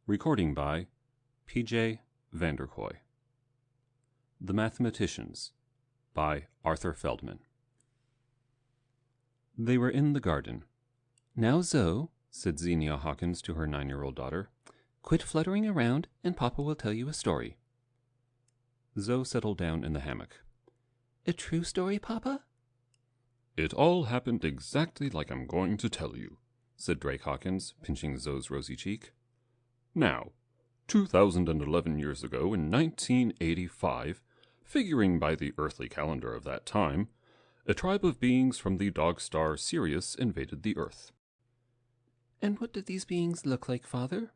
Recording by P.J. Vanderkooy. The Mathematicians by Arthur Feldman. They were in the garden. "Now, Zoe," said Xenia Hawkins to her 9-year-old daughter, "quit fluttering around and Papa will tell you a story." Zoe settled down in the hammock. "A true story, Papa?" "It all happened exactly like I'm going to tell you," said Drake Hawkins, pinching Zoe's rosy cheek. "Now, 2011 years ago in 1985, figuring by the earthly calendar of that time, a tribe of beings from the dog star Sirius invaded the Earth." "And what did these beings look like, Father?"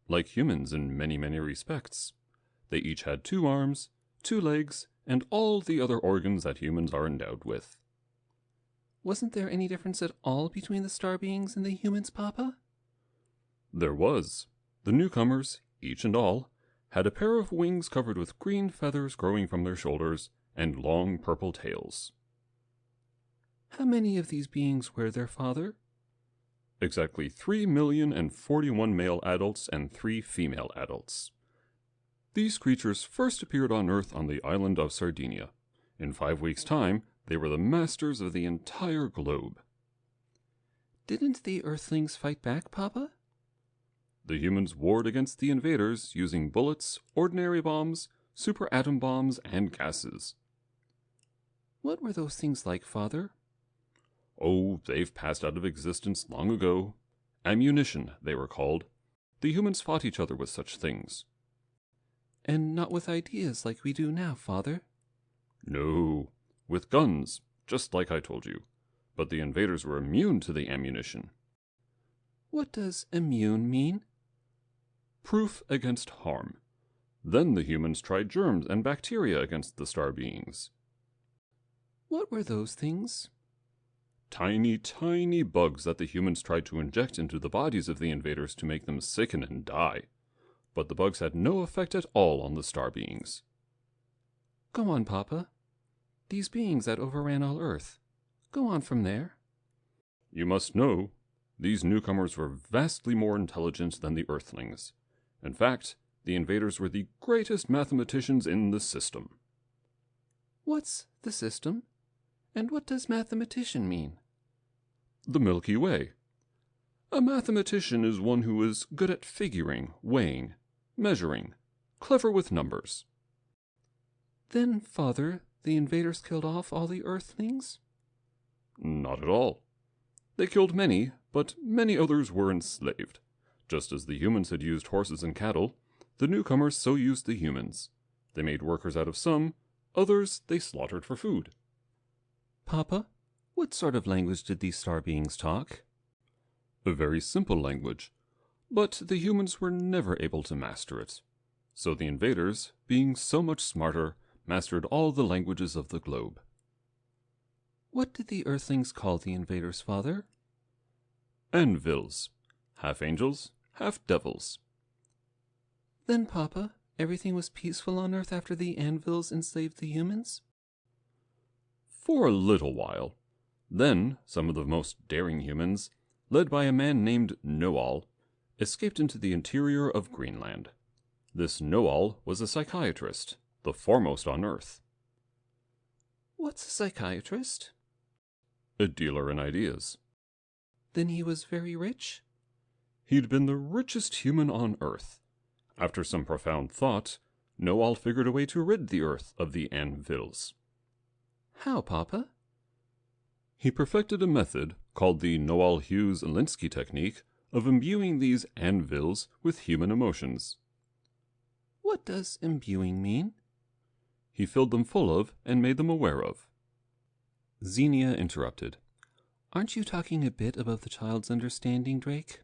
"Like humans in many, many respects. They each had 2 arms, 2 legs, and all the other organs that humans are endowed with." "Wasn't there any difference at all between the star beings and the humans, Papa?" "There was. The newcomers, each and all, had a pair of wings covered with green feathers growing from their shoulders and long purple tails." "How many of these beings were there, Father?" "Exactly 3,041 male adults and 3 female adults. These creatures first appeared on Earth on the island of Sardinia. In 5 weeks' time, they were the masters of the entire globe." "Didn't the Earthlings fight back, Papa?" "The humans warred against the invaders using bullets, ordinary bombs, super atom bombs, and gases." "What were those things like, Father?" "Oh, they've passed out of existence long ago. Ammunition, they were called. The humans fought each other with such things." "And not with ideas like we do now, Father?" "No, with guns, just like I told you. But the invaders were immune to the ammunition." "What does immune mean?" "Proof against harm. Then the humans tried germs and bacteria against the star beings." "What were those things?" "Tiny, tiny bugs that the humans tried to inject into the bodies of the invaders to make them sicken and die. But the bugs had no effect at all on the star beings." "Go on, Papa. These beings that overran all Earth. Go on from there." "You must know, these newcomers were vastly more intelligent than the Earthlings. In fact, the invaders were the greatest mathematicians in the system." "What's the system? And what does mathematician mean?" "The Milky Way. A mathematician is one who is good at figuring, weighing, measuring, clever with numbers." "Then, Father, the invaders killed off all the Earthlings?" "Not at all. They killed many, but many others were enslaved. Just as the humans had used horses and cattle, the newcomers so used the humans. They made workers out of some, others they slaughtered for food." "Papa, what sort of language did these star beings talk?" "A very simple language, but the humans were never able to master it. So the invaders, being so much smarter, mastered all the languages of the globe." "What did the Earthlings call the invaders, Father?" "Anvils. Half angels, half devils." "Then, Papa, everything was peaceful on Earth after the Anvils enslaved the humans?" "For a little while. Then some of the most daring humans, led by a man named Know-all, escaped into the interior of Greenland. This Know-all was a psychiatrist, the foremost on Earth." "What's a psychiatrist?" "A dealer in ideas." "Then he was very rich?" "He'd been the richest human on Earth. After some profound thought, Know-all figured a way to rid the Earth of the Anvils." "How, Papa?" "He perfected a method, called the Know-all-Hughes-Alinsky technique, of imbuing these Anvils with human emotions." "What does imbuing mean?" "He filled them full of and made them aware of." Xenia interrupted. "Aren't you talking a bit above the child's understanding, Drake?"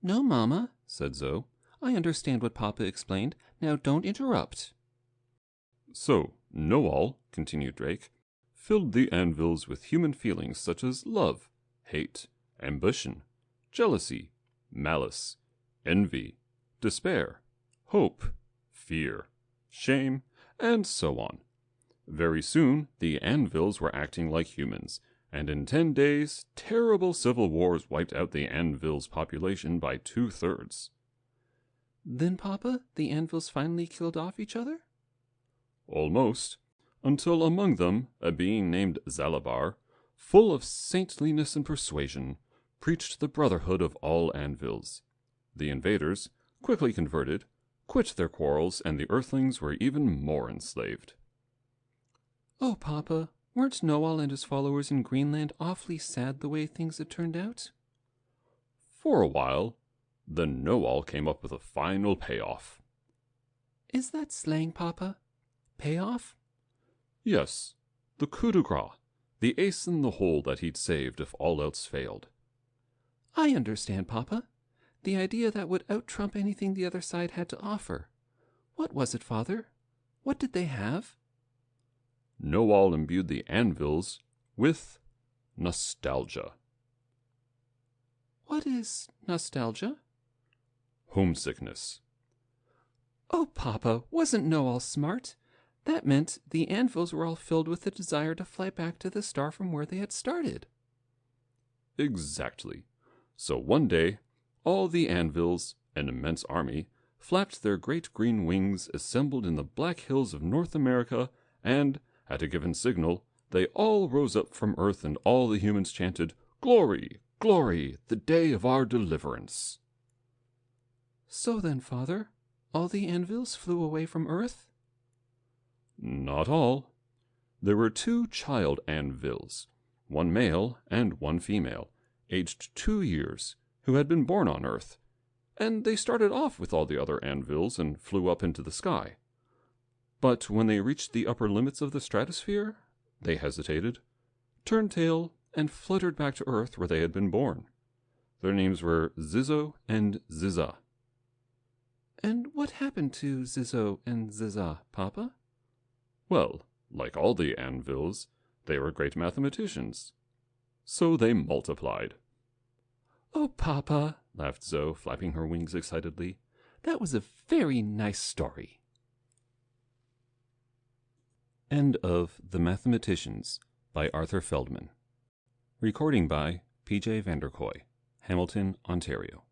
"No, Mama," said Zoe. "I understand what Papa explained. Now don't interrupt." "So, Know-all," continued Drake, "filled the Anvils with human feelings such as love, hate, ambition, jealousy, malice, envy, despair, hope, fear, shame, and so on. Very soon, the Anvils were acting like humans, and in 10 days, terrible civil wars wiped out the Anvil's population by 2/3. Then, Papa, the anvils finally killed off each other? Almost, until among them a being named Zalabar, full of saintliness and persuasion, preached the brotherhood of all anvils. The invaders, quickly converted, quit their quarrels, and the earthlings were even more enslaved. Oh, Papa, weren't Noel and his followers in Greenland awfully sad the way things had turned out? For a while, then Noel came up with a final payoff. Is that slang, Papa? Payoff? Yes, the coup de grace, the ace in the hole that he'd saved if all else failed. I understand, Papa. The idea that would out-trump anything the other side had to offer. What was it, Father? What did they have? Noel imbued the anvils with nostalgia. What is nostalgia? Homesickness. Oh, Papa, wasn't Noel smart? That meant the anvils were all filled with the desire to fly back to the star from where they had started. Exactly. So one day, all the anvils, an immense army, flapped their great green wings, assembled in the Black Hills of North America, and, at a given signal, they all rose up from earth, and all the humans chanted, "Glory, glory, the day of our deliverance." So then, Father, all the anvils flew away from Earth? Not all. There were 2 child anvils, one male and one female, aged 2 years, who had been born on Earth, and they started off with all the other anvils and flew up into the sky. But when they reached the upper limits of the stratosphere, they hesitated, turned tail, and fluttered back to Earth where they had been born. Their names were Zizzo and Zizza. And what happened to Zizzo and Zizza, Papa? Well, like all the anvils, they were great mathematicians. So they multiplied. Oh, Papa, laughed Zoe, flapping her wings excitedly. That was a very nice story. End of The Mathematicians by Arthur Feldman. Recording by P.J. Vanderkooy, Hamilton, Ontario.